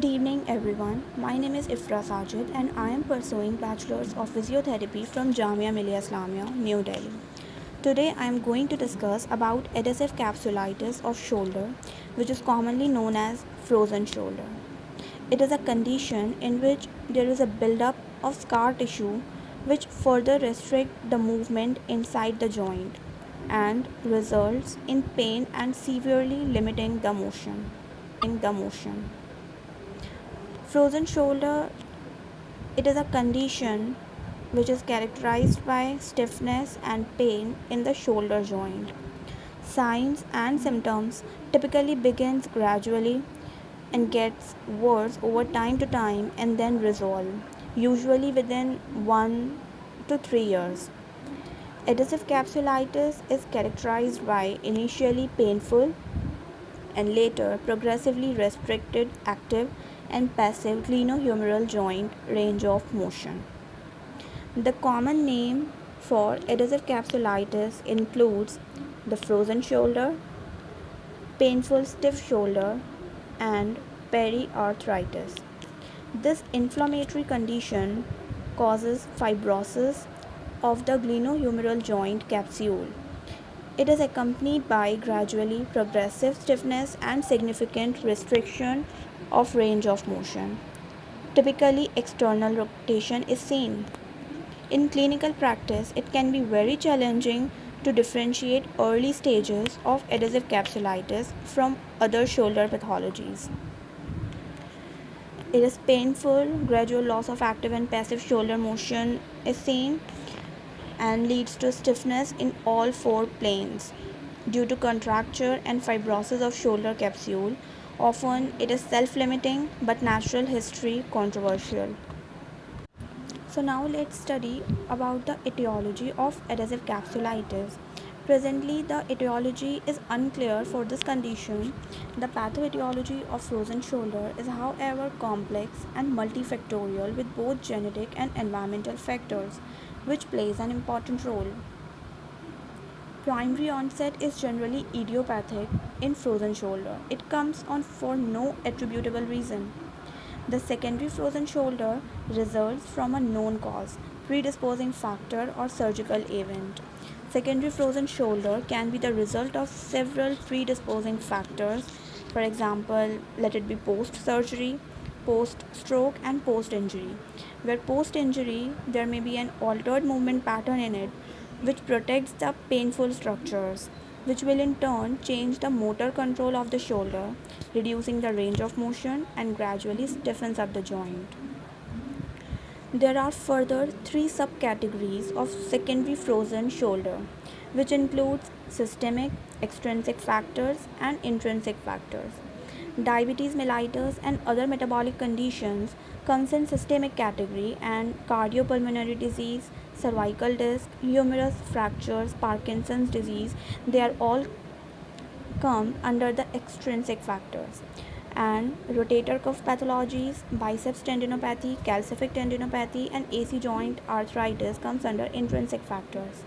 Good evening, everyone. My name is Ifra Sajid, and I am pursuing Bachelor's of Physiotherapy from Jamia Millia Islamia, New Delhi. Today, I am going to discuss about adhesive capsulitis of shoulder, which is commonly known as frozen shoulder. It is a condition in which there is a buildup of scar tissue which further restrict the movement inside the joint and results in pain and severely limiting the motion. Frozen shoulder, it is a condition which is characterized by stiffness and pain in the shoulder joint. Signs and symptoms typically begins gradually and gets worse over time to time and then resolve, usually within 1 to 3 years. Adhesive capsulitis is characterized by initially painful and later progressively restricted active and passive glenohumeral joint range of motion. The common name for adhesive capsulitis includes the frozen shoulder, painful stiff shoulder, and periarthritis. This inflammatory condition causes fibrosis of the glenohumeral joint capsule. It is accompanied by gradually progressive stiffness and significant restriction of range of motion. Typically, external rotation is seen. In clinical practice, it can be very challenging to differentiate early stages of adhesive capsulitis from other shoulder pathologies. It is painful, gradual loss of active and passive shoulder motion is seen and leads to stiffness in all four planes due to contracture and fibrosis of shoulder capsule. Often it is self-limiting but natural history controversial. So now let's study about the etiology of adhesive capsulitis. Presently, the etiology is unclear for this condition. The pathoetiology of frozen shoulder is, however, complex and multifactorial with both genetic and environmental factors, which plays an important role. Primary onset is generally idiopathic in frozen shoulder. It comes on for no attributable reason. The secondary frozen shoulder results from a known cause, predisposing factor, or surgical event. Secondary frozen shoulder can be the result of several predisposing factors. For example, let it be post surgery, post stroke, and post injury. Where post injury, there may be an altered movement pattern in it which protects the painful structures, which will in turn change the motor control of the shoulder, reducing the range of motion and gradually stiffens up the joint. There are further three subcategories of secondary frozen shoulder, which includes systemic, extrinsic factors, and intrinsic factors. Diabetes mellitus and other metabolic conditions comes in systemic category, and cardiopulmonary disease, cervical disc, humerus fractures, Parkinson's disease, they are all come under the extrinsic factors. And rotator cuff pathologies, biceps tendinopathy, calcific tendinopathy, and AC joint arthritis comes under intrinsic factors.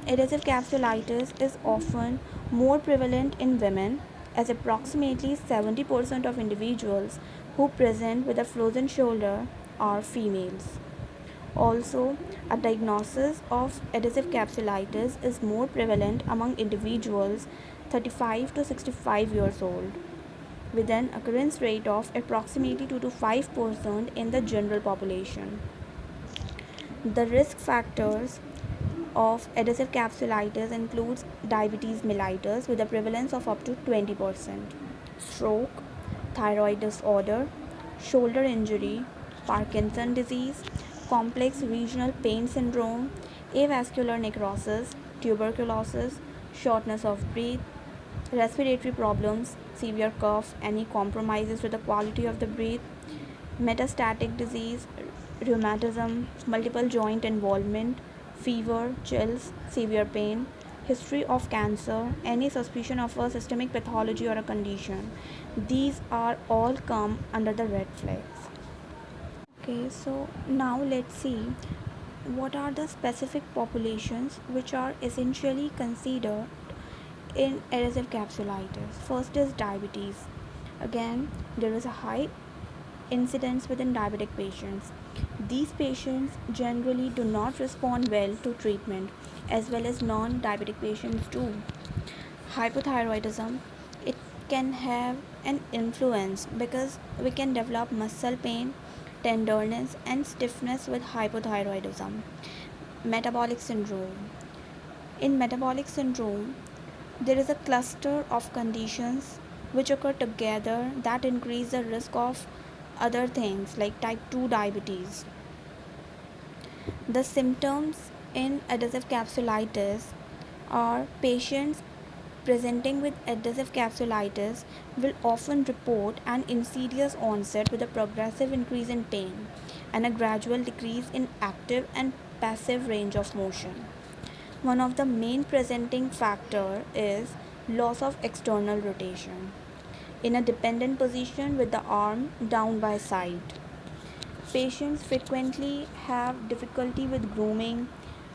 Adhesive capsulitis is often more prevalent in women, as approximately 70% of individuals who present with a frozen shoulder are females. Also, a diagnosis of adhesive capsulitis is more prevalent among individuals 35 to 65 years old, with an occurrence rate of approximately 2 to 5% in the general population. The risk factors of adhesive capsulitis includes diabetes mellitus with a prevalence of up to 20%, stroke, thyroid disorder, shoulder injury, Parkinson disease, complex regional pain syndrome, avascular necrosis, tuberculosis, shortness of breath, respiratory problems, severe cough, any compromises to the quality of the breath, metastatic disease, rheumatism, multiple joint involvement, fever, chills, severe pain, history of cancer, any suspicion of a systemic pathology or a condition. These are all come under the red flags. Okay, so now let's see what are the specific populations which are essentially considered in adhesive capsulitis. First is diabetes. Again, there is a high incidence within diabetic patients. These patients generally do not respond well to treatment, as well as non diabetic patients do. Hypothyroidism, it can have an influence because we can develop muscle pain, tenderness, and stiffness with hypothyroidism. Metabolic syndrome. In metabolic syndrome, there is a cluster of conditions which occur together that increase the risk of other things like type 2 diabetes. The symptoms in adhesive capsulitis are patients presenting with adhesive capsulitis will often report an insidious onset with a progressive increase in pain and a gradual decrease in active and passive range of motion. One of the main presenting factor is loss of external rotation in a dependent position with the arm down by side. Patients frequently have difficulty with grooming,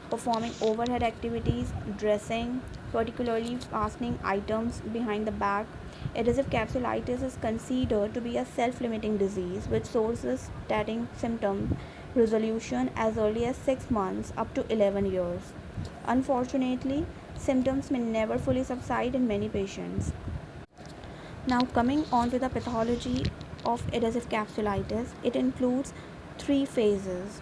performing overhead activities, dressing, particularly fastening items behind the back. Adhesive capsulitis is considered to be a self limiting disease which sources starting symptom resolution as early as 6 months up to 11 years. Unfortunately, symptoms may never fully subside in many patients. Now, coming on to the pathology of adhesive capsulitis, it includes three phases: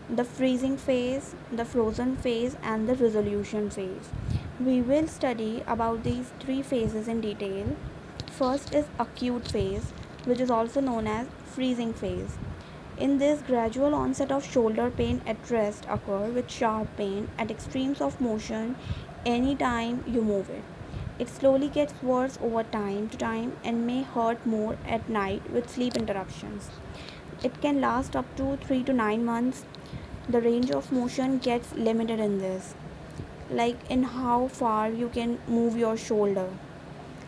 the freezing phase, the frozen phase, and the resolution phase. We will study about these three phases in detail. First is acute phase, which is also known as freezing phase. In this, gradual onset of shoulder pain at rest occur with sharp pain at extremes of motion anytime you move it. It slowly gets worse over time to time and may hurt more at night with sleep interruptions. It can last up to 3 to 9 months. The range of motion gets limited in this, like in how far you can move your shoulder.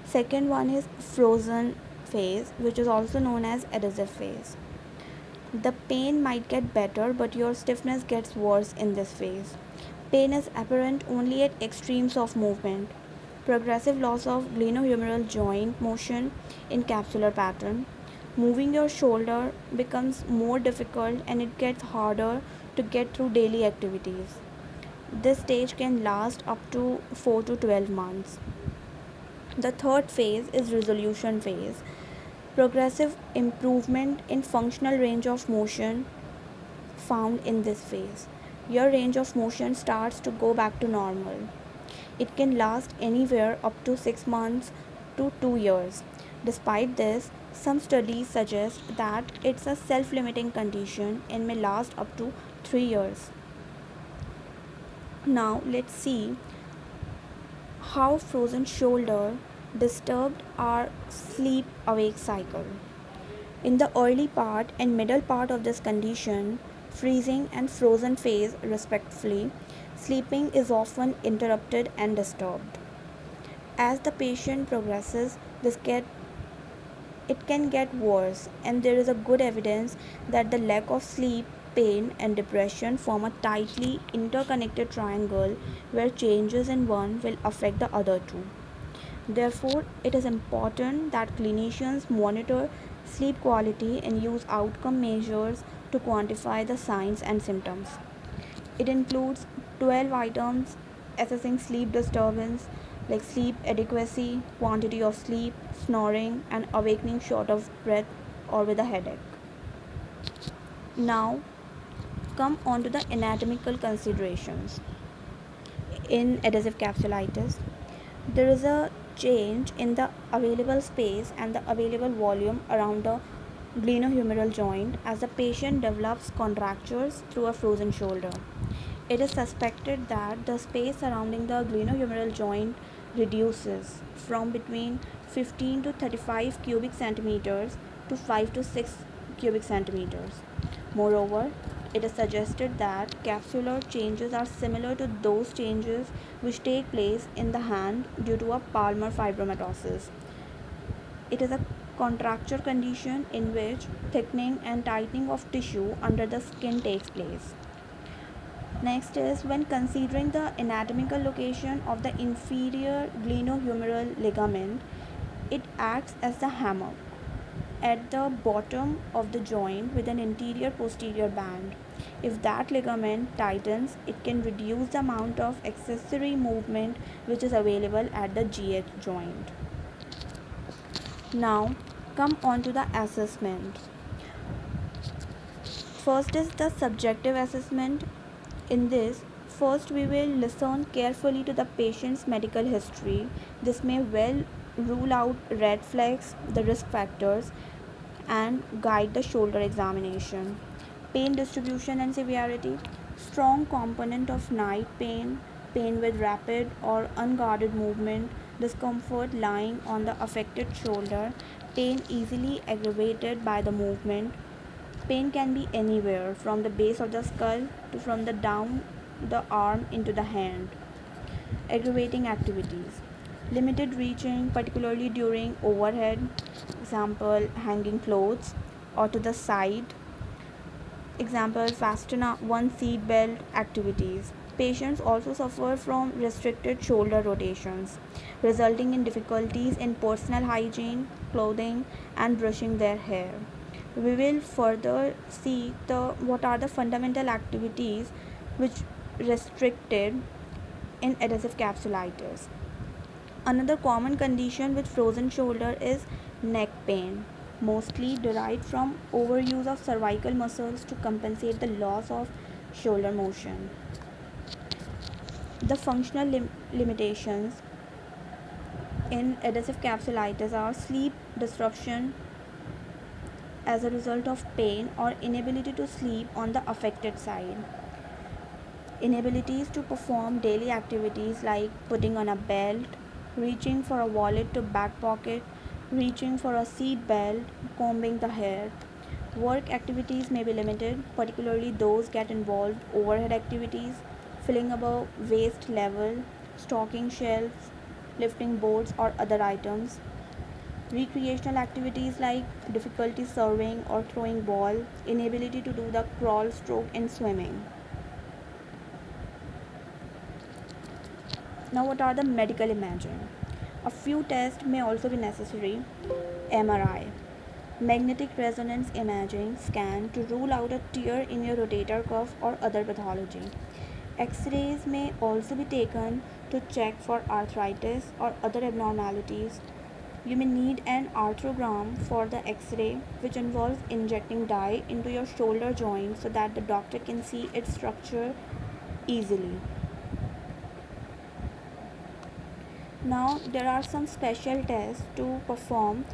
Second one is frozen phase, which is also known as adhesive phase. The pain might get better, but your stiffness gets worse in this phase. Pain is apparent only at extremes of movement. Progressive loss of glenohumeral joint motion in capsular pattern. Moving your shoulder becomes more difficult and it gets harder to get through daily activities. This stage can last up to 4 to 12 months. The third phase is resolution phase. Progressive improvement in functional range of motion found in this phase. Your range of motion starts to go back to normal. It can last anywhere up to 6 months to 2 years. Despite this, some studies suggest that it's a self limiting condition and may last up to 3 years. Now, let's see how frozen shoulder disturbed our sleep awake cycle. In the early part and middle part of this condition, freezing and frozen phase respectively, sleeping is often interrupted and disturbed. As the patient progresses, it can get worse, and there is a good evidence that the lack of sleep, pain, and depression form a tightly interconnected triangle where changes in one will affect the other two. Therefore, it is important that clinicians monitor sleep quality and use outcome measures to quantify the signs and symptoms. It includes 12 items assessing sleep disturbance like sleep adequacy, quantity of sleep, snoring, and awakening short of breath or with a headache. Now, come on to the anatomical considerations. In adhesive capsulitis, there is a change in the available space and the available volume around the glenohumeral joint as the patient develops contractures through a frozen shoulder. It is suspected that the space surrounding the glenohumeral joint reduces from between 15 to 35 cubic centimeters to 5 to 6 cubic centimeters. Moreover, it is suggested that capsular changes are similar to those changes which take place in the hand due to a palmar fibromatosis. It is a contracture condition in which thickening and tightening of tissue under the skin takes place. Next is when considering the anatomical location of the inferior glenohumeral ligament, it acts as the hammock. at the bottom of the joint with an anterior posterior band. If that ligament tightens, it can reduce the amount of accessory movement which is available at the GH joint. Now, come on to the assessment. First is the subjective assessment. In this, first we will listen carefully to the patient's medical history. This may well rule out red flags, the risk factors, and guide the shoulder examination. Pain distribution and severity. Strong component of night pain, pain with rapid or unguarded movement, discomfort lying on the affected shoulder, pain easily aggravated by the movement. Pain can be anywhere from the base of the skull to from the down the arm into the hand. Aggravating activities. Limited reaching, particularly during overhead, example hanging clothes, or to the side, example fasten one seat belt activities. Patients also suffer from restricted shoulder rotations, resulting in difficulties in personal hygiene, clothing, and brushing their hair. We will further see what are the fundamental activities which restricted in adhesive capsulitis. Another common condition with frozen shoulder is neck pain, mostly derived from overuse of cervical muscles to compensate the loss of shoulder motion. The functional limitations in adhesive capsulitis are sleep disruption as a result of pain or inability to sleep on the affected side. Inabilities to perform daily activities like putting on a belt, reaching for a wallet to back pocket, reaching for a seat belt, combing the hair. Work activities may be limited, particularly those that involve overhead activities, filling above waist level, stocking shelves, lifting boards or other items. Recreational activities like difficulty serving or throwing ball, inability to do the crawl stroke in swimming. Now, what are the medical imaging? A few tests may also be necessary. MRI, magnetic resonance imaging scan to rule out a tear in your rotator cuff or other pathology. X-rays may also be taken to check for arthritis or other abnormalities. You may need an arthrogram for the X-ray, which involves injecting dye into your shoulder joint so that the doctor can see its structure easily. Now, there are some special tests to perform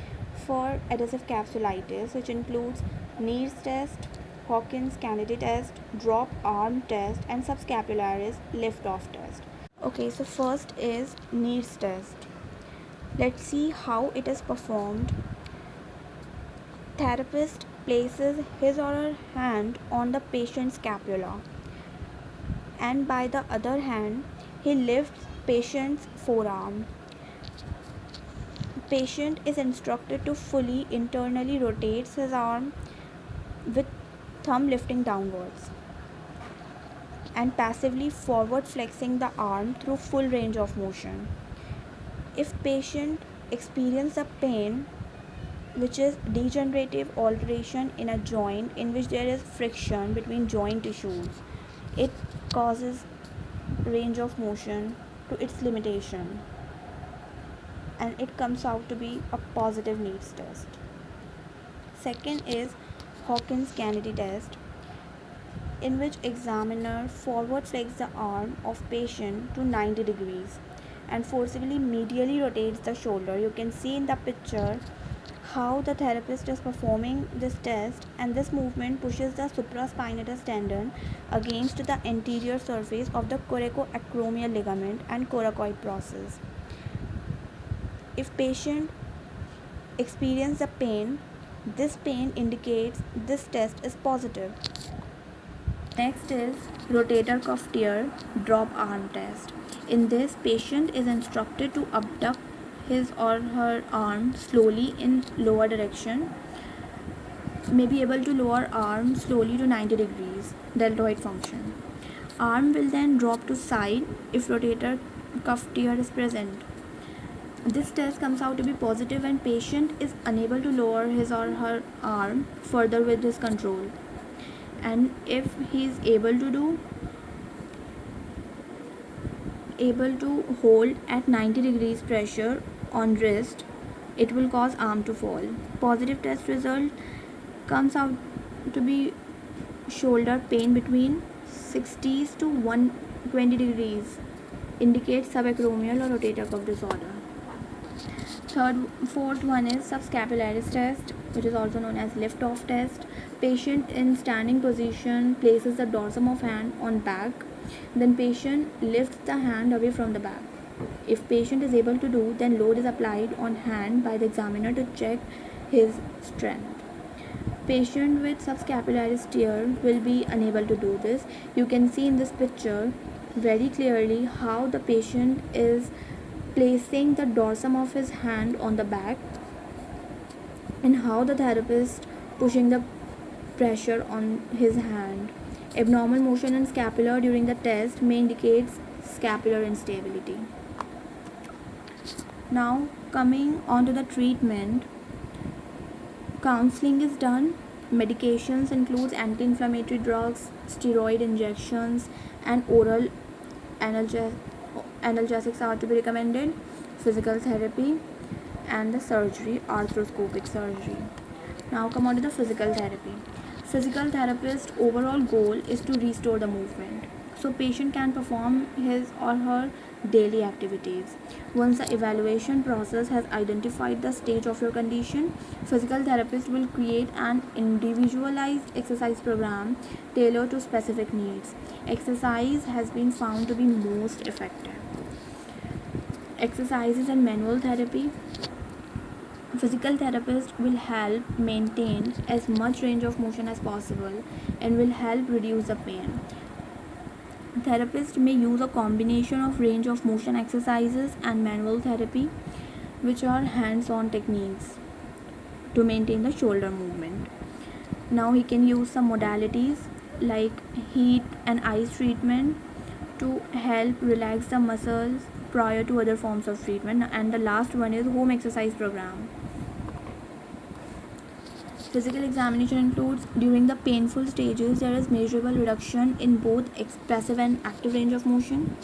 for adhesive capsulitis, which includes Neer's test, Hawkins-Kennedy test, drop arm test, and subscapularis lift-off test. Okay, so first is Neer's test. Let's see how it is performed. Therapist places his or her hand on the patient's scapula, and by the other hand, he lifts patient's forearm. Patient is instructed to fully internally rotate his arm with thumb lifting downwards and passively forward flexing the arm through full range of motion. If patient experiences a pain which is degenerative alteration in a joint in which there is friction between joint tissues, it causes range of motion to its limitation, and it comes out to be a positive Neer's test. Second is Hawkins-Kennedy test, in which examiner forward flexes the arm of patient to 90 degrees and forcibly medially rotates the shoulder. You can see in the picture how the therapist is performing this test, and this movement pushes the supraspinatus tendon against the anterior surface of the coracoacromial ligament and coracoid process. If patient experiences a pain, this pain indicates this test is positive. Next is rotator cuff tear drop arm test. In this, patient is instructed to abduct his or her arm slowly in lower direction, may be able to lower arm slowly to 90 degrees, deltoid function. Arm will then drop to side if rotator cuff tear is present. This test comes out to be positive when patient is unable to lower his or her arm further with his control. And if he is able to hold at 90 degrees pressure on wrist, it will cause arm to fall. Positive test result comes out to be shoulder pain between 60 to 120 degrees, indicates subacromial or rotator cuff disorder. Fourth one is subscapularis test, which is also known as lift-off test. Patient in standing position places the dorsum of hand on back. Then patient lifts the hand away from the back. If patient is able to do, then load is applied on hand by the examiner to check his strength. Patient with subscapularis tear will be unable to do this. You can see in this picture very clearly how the patient is placing the dorsum of his hand on the back and how the therapist pushing the pressure on his hand. Abnormal motion in scapula during the test may indicate scapular instability. Now coming on to the treatment, counseling is done. Medications includes anti-inflammatory drugs, steroid injections, and oral analgesics are to be recommended. Physical therapy and the surgery, arthroscopic surgery. Now come on to the physical therapy. Physical therapist overall goal is to restore the movement, so patient can perform his or her daily activities. Once the evaluation process has identified the stage of your condition, physical therapist will create an individualized exercise program tailored to specific needs. Exercise has been found to be most effective. Exercises and manual therapy. Physical therapist will help maintain as much range of motion as possible and will help reduce the pain. Therapist may use a combination of range of motion exercises and manual therapy, which are hands-on techniques to maintain the shoulder movement. Now he can use some modalities like heat and ice treatment to help relax the muscles prior to other forms of treatment, and the last one is home exercise program. Physical examination includes during the painful stages there is measurable reduction in both expressive and active range of motion.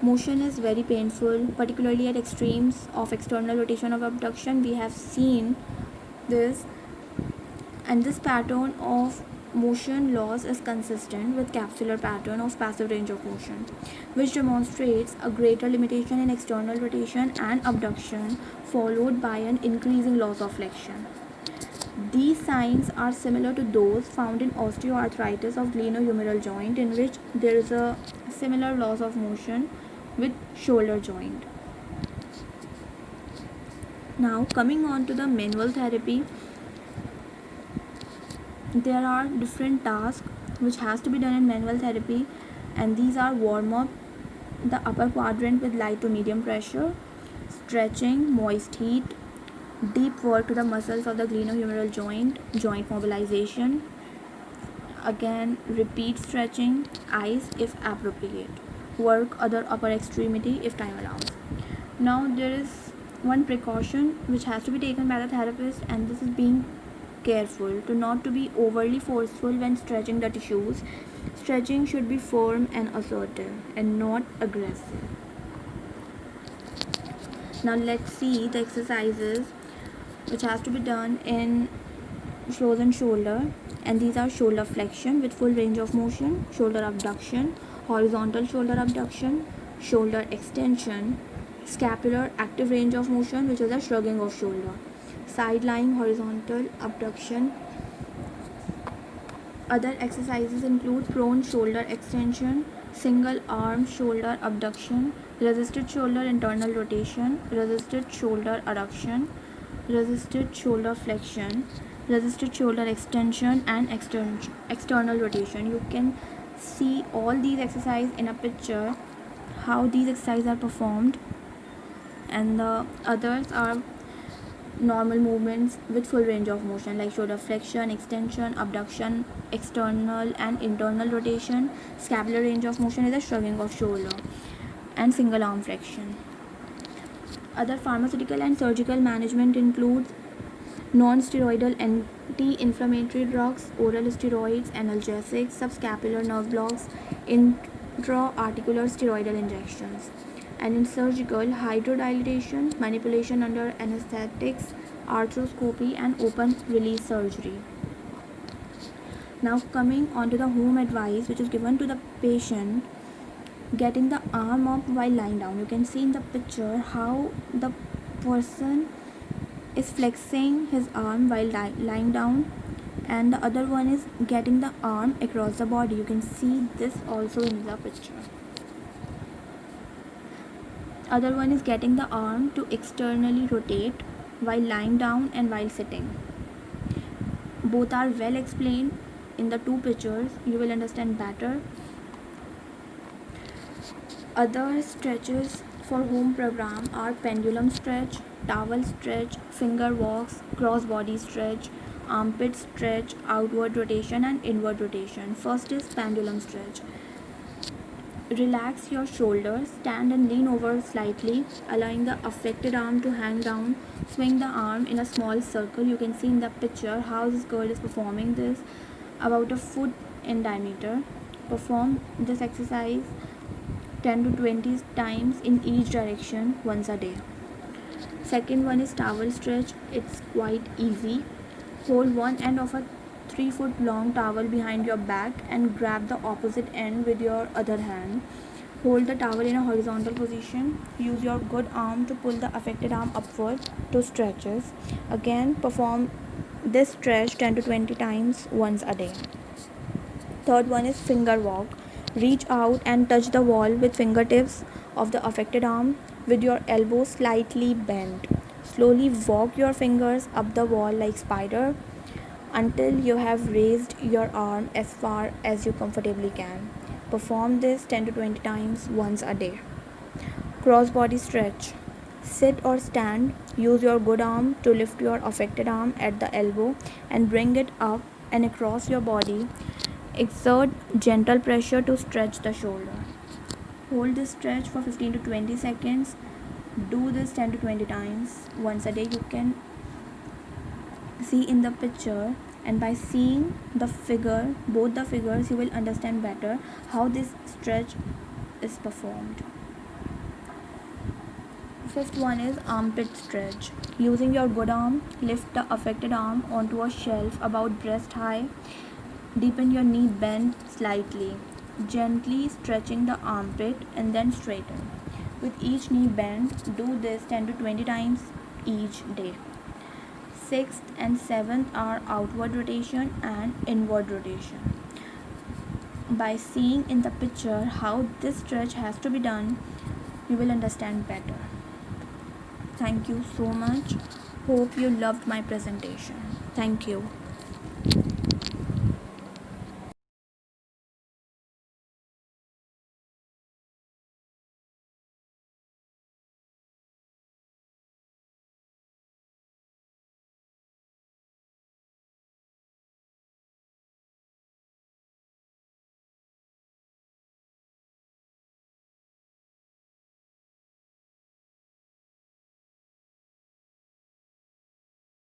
Motion is very painful, particularly at extremes of external rotation of abduction. We have seen this, and this pattern of motion loss is consistent with capsular pattern of passive range of motion, which demonstrates a greater limitation in external rotation and abduction followed by an increasing loss of flexion. These signs are similar to those found in osteoarthritis of glenohumeral joint, in which there is a similar loss of motion with shoulder joint. Now coming on to the manual therapy, there are different tasks which has to be done in manual therapy, and these are warm up the upper quadrant with light to medium pressure, stretching, moist heat, deep work to the muscles of the glenohumeral joint, joint mobilization, again repeat stretching, ice if appropriate, work other upper extremity if time allows. Now there is one precaution which has to be taken by the therapist, and this is being careful to not to be overly forceful when stretching the tissues. Stretching should be firm and assertive and not aggressive. Now let's see the exercises which has to be done in frozen shoulder, and these are shoulder flexion with full range of motion, shoulder abduction, horizontal shoulder abduction, shoulder extension, scapular active range of motion, which is a shrugging of shoulder, side lying horizontal abduction. Other exercises include prone shoulder extension, single arm shoulder abduction, resisted shoulder internal rotation, resisted shoulder adduction, resisted shoulder flexion, resisted shoulder extension, and external rotation. You can see all these exercises in a picture, how these exercises are performed, and the others are normal movements with full range of motion like shoulder flexion, extension, abduction, external and internal rotation. Scapular range of motion is a shrugging of shoulder, and single arm flexion. Other pharmaceutical and surgical management includes non-steroidal anti-inflammatory drugs, oral steroids, analgesics, subscapular nerve blocks, intra-articular steroidal injections. And in surgical, hydrodilation, manipulation under anesthetics, arthroscopy, and open release surgery. Now coming on to the home advice which is given to the patient, getting the arm up while lying down. You can see in the picture how the person is flexing his arm while lying down, and the other one is getting the arm across the body. You can see this also in the picture. Other one is getting the arm to externally rotate while lying down and while sitting. Both are well explained in the two pictures. You will understand better. Other stretches for home program are pendulum stretch, towel stretch, finger walks, cross body stretch, armpit stretch, outward rotation and inward rotation. First is pendulum stretch. Relax your shoulders, stand and lean over slightly, allowing the affected arm to hang down. Swing the arm in a small circle. You can see in the picture how this girl is performing this, about a foot in diameter. Perform this exercise 10 to 20 times in each direction once a day. Second one is towel stretch. It's quite easy. Hold one end of a 3-foot long towel behind your back and grab the opposite end with your other hand. Hold the towel in a horizontal position. Use your good arm to pull the affected arm upward to stretches. Again, perform this stretch 10 to 20 times once a day. Third one is finger walk. Reach out and touch the wall with fingertips of the affected arm with your elbow slightly bent. Slowly walk your fingers up the wall like spider until you have raised your arm as far as you comfortably can. Perform this 10 to 20 times once a day. Cross body stretch. Sit or stand. Use your good arm to lift your affected arm at the elbow and bring it up and across your body. Exert gentle pressure to stretch the shoulder. Hold this stretch for 15 to 20 seconds. Do this 10 to 20 times once a day. You can see in the picture, and by seeing the figure, both the figures, you will understand better how this stretch is performed. Fifth one is armpit stretch. Using your good arm, lift the affected arm onto a shelf about breast high. Deepen your knee bend slightly, gently stretching the armpit and then straighten. With each knee bend, do this 10 to 20 times each day. Sixth and seventh are outward rotation and inward rotation. By seeing in the picture how this stretch has to be done, you will understand better. Thank you so much. Hope you loved my presentation. Thank you.